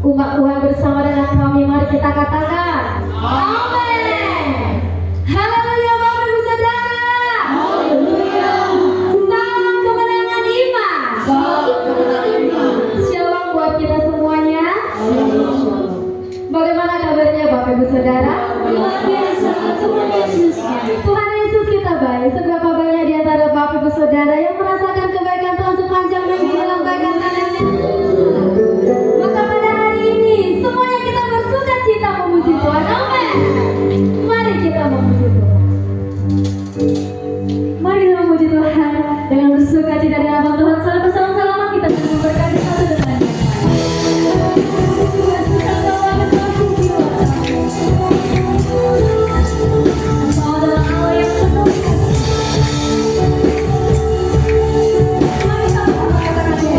Umat Tuhan bersama dengan kami, mari kita katakan amin. Haleluya Bapak Ibu Saudara. Haleluya. Salam kemenangan iman. Salam kemenangan iman. Shalom buat kita semuanya. Shalom. Bagaimana kabarnya Bapak Ibu Saudara? Luar biasa, Tuhan Yesus. Tuhan Yesus kita baik. Seberapa banyak di antara Bapak Ibu Saudara yang merasakan kebaikan Tuhan sepanjang minggu dalam kebaikan tangannya? Maka pada hari ini semuanya kita bersuka cita memuji Tuhan. Amin. Mari kita memuji Tuhan. Mari kita memuji Tuhan dengan bersuka cita di nama Tuhan. Salam bersama-sama kita selalu berkati satu dengan yang lain. Mari kita katakan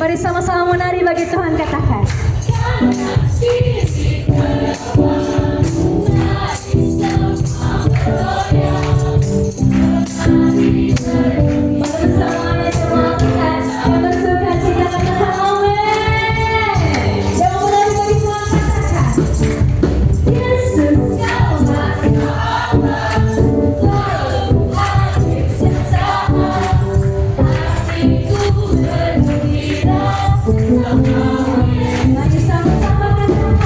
Mari sama-sama menari bagi Tuhan, katakan. Bersamanya semangat, bersuka cita, katakan amin. Yang menari bagi Tuhan, katakan. Yesus kau masih Allah, selalu hadir bersama. Hatiku bergembira. Mari sama-sama katakan.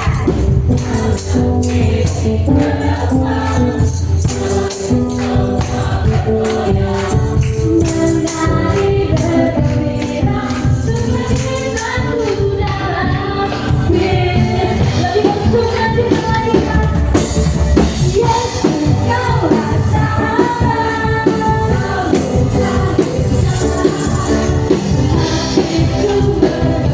Menari bergembira, sukacita udara. Lebih bersuka cita lagi, Kak. Yesus kau rasakan, kau bukan hatiku bergembira.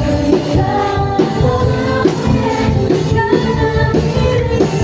Karena diri kita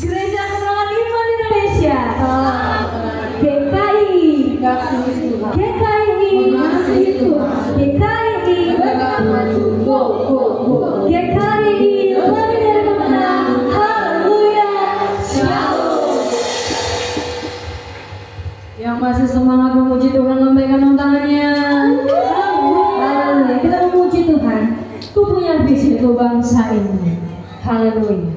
Gereja Kemenangan Iman Indonesia. GKI. GKI. GKI. GKI. Lebih dari pemenang. Haleluya. Shalom. Yang masih semangat memuji Tuhan, lambaikan tangannya. Haleluya. Kita memuji Tuhan. Ku punya visi untuk bangsa ini. Haleluya.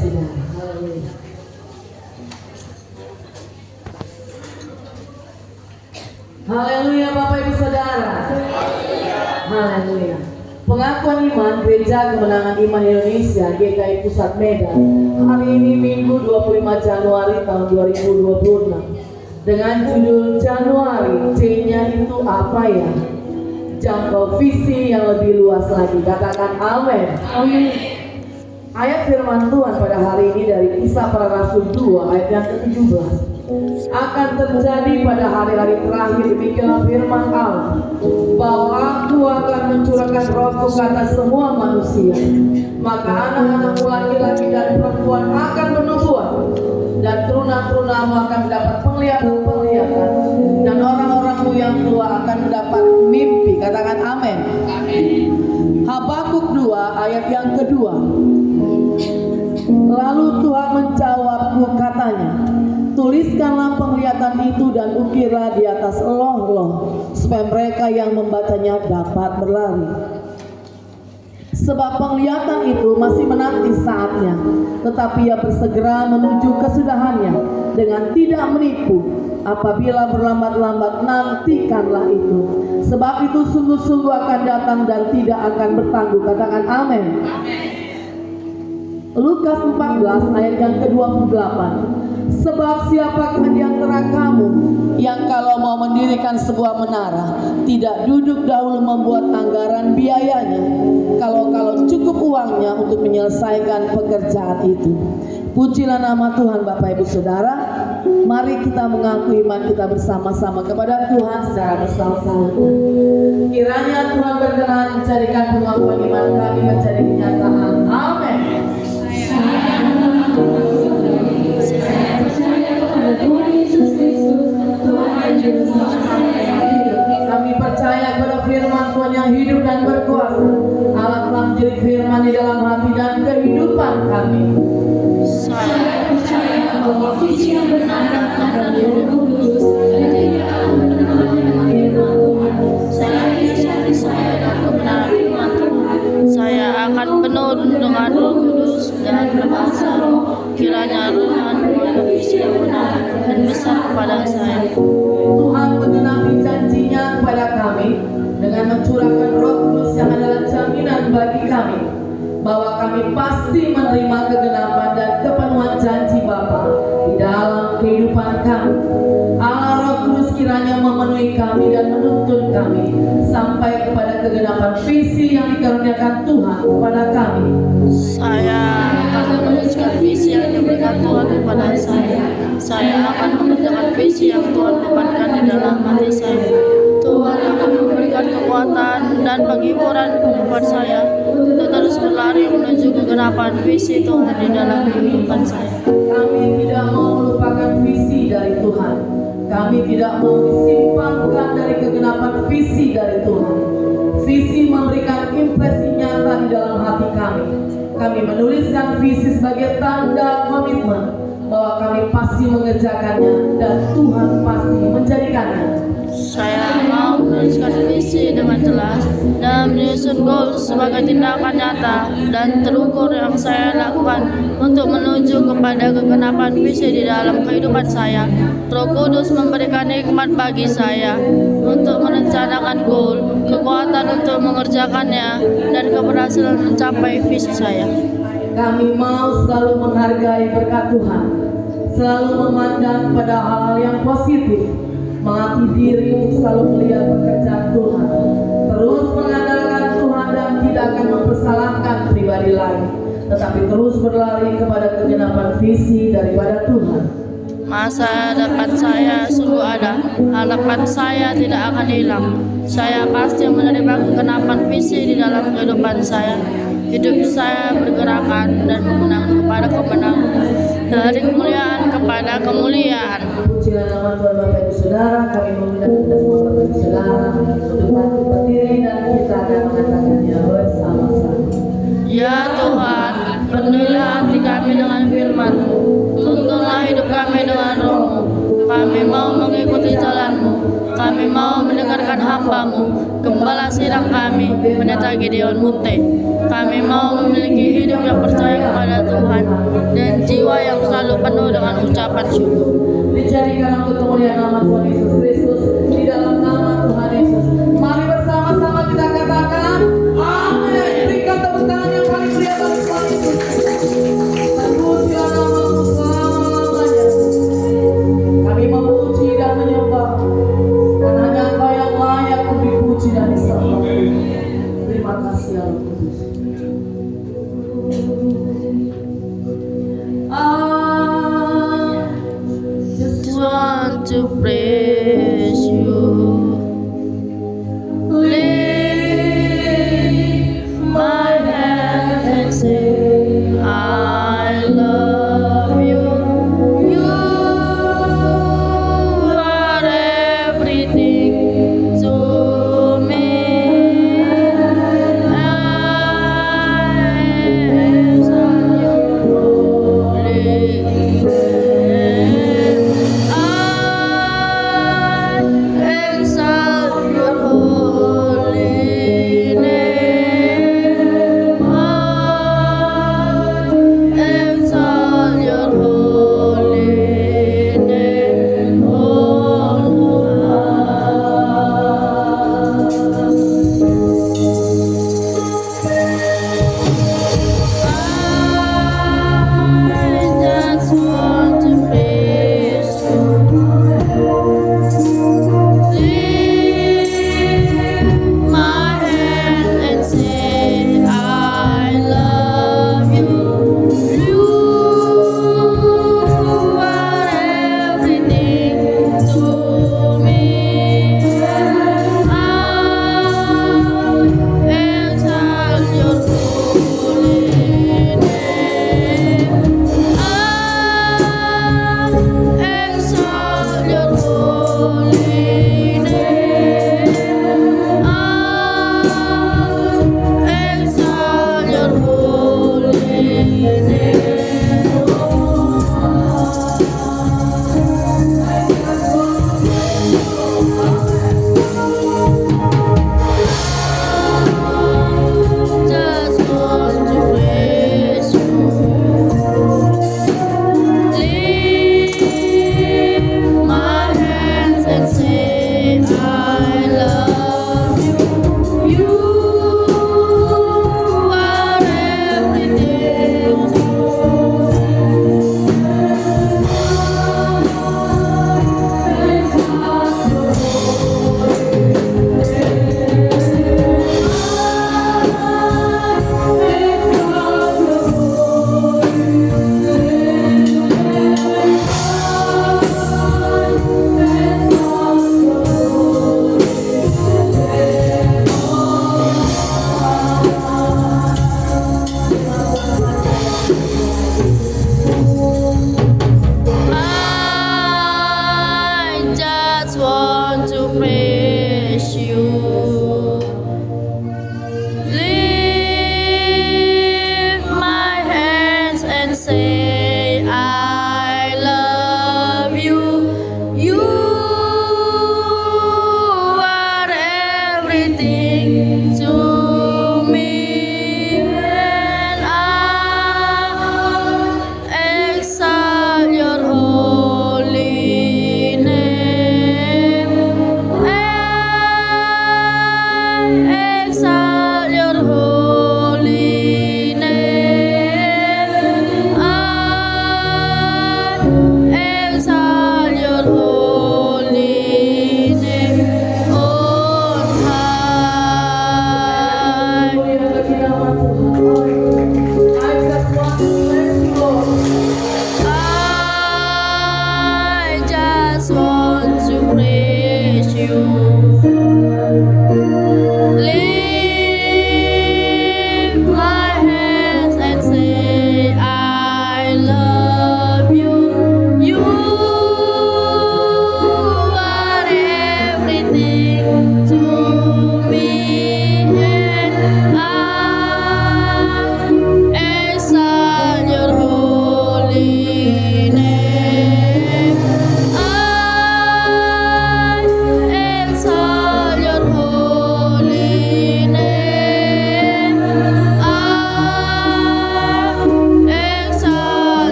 Saudara. Haleluya. Haleluya Bapak Ibu Saudara. Haleluya. Pengakuan iman Gereja Kemenangan Iman Indonesia GKI Pusat Medan hari ini Minggu 25 Januari tahun 2026 dengan judul Januari, C-nya itu apa ya? Jangkau visi yang lebih luas lagi. Katakan amin. Amin. Ayat firman Tuhan pada hari ini dari Kisah Para Rasul 2 ayat yang ke-17. Akan terjadi pada hari-hari terakhir, demikianlah firman Allah, bahwa Aku akan mencurahkan Rohku ke atas semua manusia. Maka anak-anakmu laki-laki dan perempuan akan bernubuat, dan teruna-terunamu akan mendapat penglihatan-penglihatan, dan orang-orangmu yang tua akan mendapat mimpi. Katakan amin. Habakuk 2 ayat yang kedua. Lalu Tuhan menjawabku, katanya, tuliskanlah penglihatan itu dan ukirlah di atas loh-loh, supaya mereka yang membacanya dapat berlari. Sebab penglihatan itu masih menanti saatnya, tetapi ia bersegera menuju kesudahannya dengan tidak menipu. Apabila berlambat-lambat, nantikanlah itu. Sebab itu sungguh-sungguh akan datang dan tidak akan bertangguh. Katakan amin. Lukas 14 ayat yang ke-28. Sebab siapakah di antara kamu yang kalau mau mendirikan sebuah menara tidak duduk dahulu membuat anggaran biayanya, kalau cukup uangnya untuk menyelesaikan pekerjaan itu. Pujilah nama Tuhan Bapak Ibu Saudara. Mari kita mengaku iman kita bersama-sama kepada Tuhan secara bersama-sama. Kiranya Tuhan berkenan menjadikan pengakuan iman kami menjadi kenyataan. Amin. Kami percaya kepada firman Tuhan yang hidup dan berkuasa. Allah telah menjadi firman di dalam hati dan kehidupan kami. Saya percaya bahwa visi yang benar datang dari Roh Kudus dan tidak akan mendengar firman Tuhan. Saya hidup saya dan kebenaran firman Tuhan. Saya akan penuh dengan Roh Kudus dan berbahasa roh. Kiranya Tuhan memberikan visi yang benar dan besar kepada saya. Tuhan mengenapi janjinya kepada kami dengan mencurahkan Roh Kudus yang adalah jaminan bagi kami bahwa kami pasti menerima kegenapan dan kepenuhan janji Bapa di dalam kehidupan kami. Allah Roh Kudus kiranya memenuhi kami dan menuntun kami sampai kepada kegenapan visi yang dikaruniakan Tuhan kepada kami. Saya akan meneruskan visi yang diberikan Tuhan kepada saya. Saya akan mengerjakan visi yang Tuhan bebankan di dalam hati saya. Tuhan akan memberikan kekuatan dan penghiburan kepada saya untuk terus berlari menuju kegenapan visi Tuhan di dalam kehidupan saya. Kami tidak mau melupakan visi dari Tuhan. Kami tidak mau disimpangkan dari kegenapan visi dari Tuhan. Visi memberikan impresi nyata di dalam hati kami. Kami menuliskan visi sebagai tanda komitmen bahwa kami pasti mengerjakannya dan Tuhan pasti menjadikannya. Saya mau menuliskan visi dengan jelas dan menyusun goals sebagai tindakan nyata dan terukur yang saya lakukan untuk menuju kepada kegenapan visi di dalam kehidupan saya. Roh Kudus memberikan hikmat bagi saya untuk merencanakan goal, kekuatan untuk mengerjakannya, dan keberhasilan mencapai visi saya. Kami mau selalu menghargai berkat Tuhan, selalu memandang pada hal-hal yang positif, melatih diri untuk selalu melihat pekerjaan Tuhan, terus mengandalkan Tuhan dan tidak akan mempersalahkan pribadi lain, tetapi terus berlari kepada kegenapan visi daripada Tuhan. Masa depan saya sungguh ada, harapan saya tidak akan hilang. Saya pasti menerima kegenapan visi di dalam kehidupan saya. Hidup saya bergerakan dan memenang kepada kemenangan, dari kemuliaan kepada kemuliaan. Pujilah nama Tuhan Bapak Ibu Saudara. Kami mengundang kita semua Bapak Ibu Saudara untuk bangkit berdiri dan kita akan mengatakannya bersama-sama. Ya Tuhan, penuhilah hati kami dengan firman-Mu, tuntunlah hidup kami dengan Roh-Mu. Kami mau mengikuti jalan-Mu, kami mau mendengarkan menyerahkan hamba-Mu, Gembala Sidang kami, Pendeta Gideon Munte. Kami mau memiliki hidup yang percaya kepada Tuhan dan jiwa yang selalu penuh dengan ucapan syukur. Dijadikan untuk kemuliaan nama Tuhan Yesus Kristus di dalam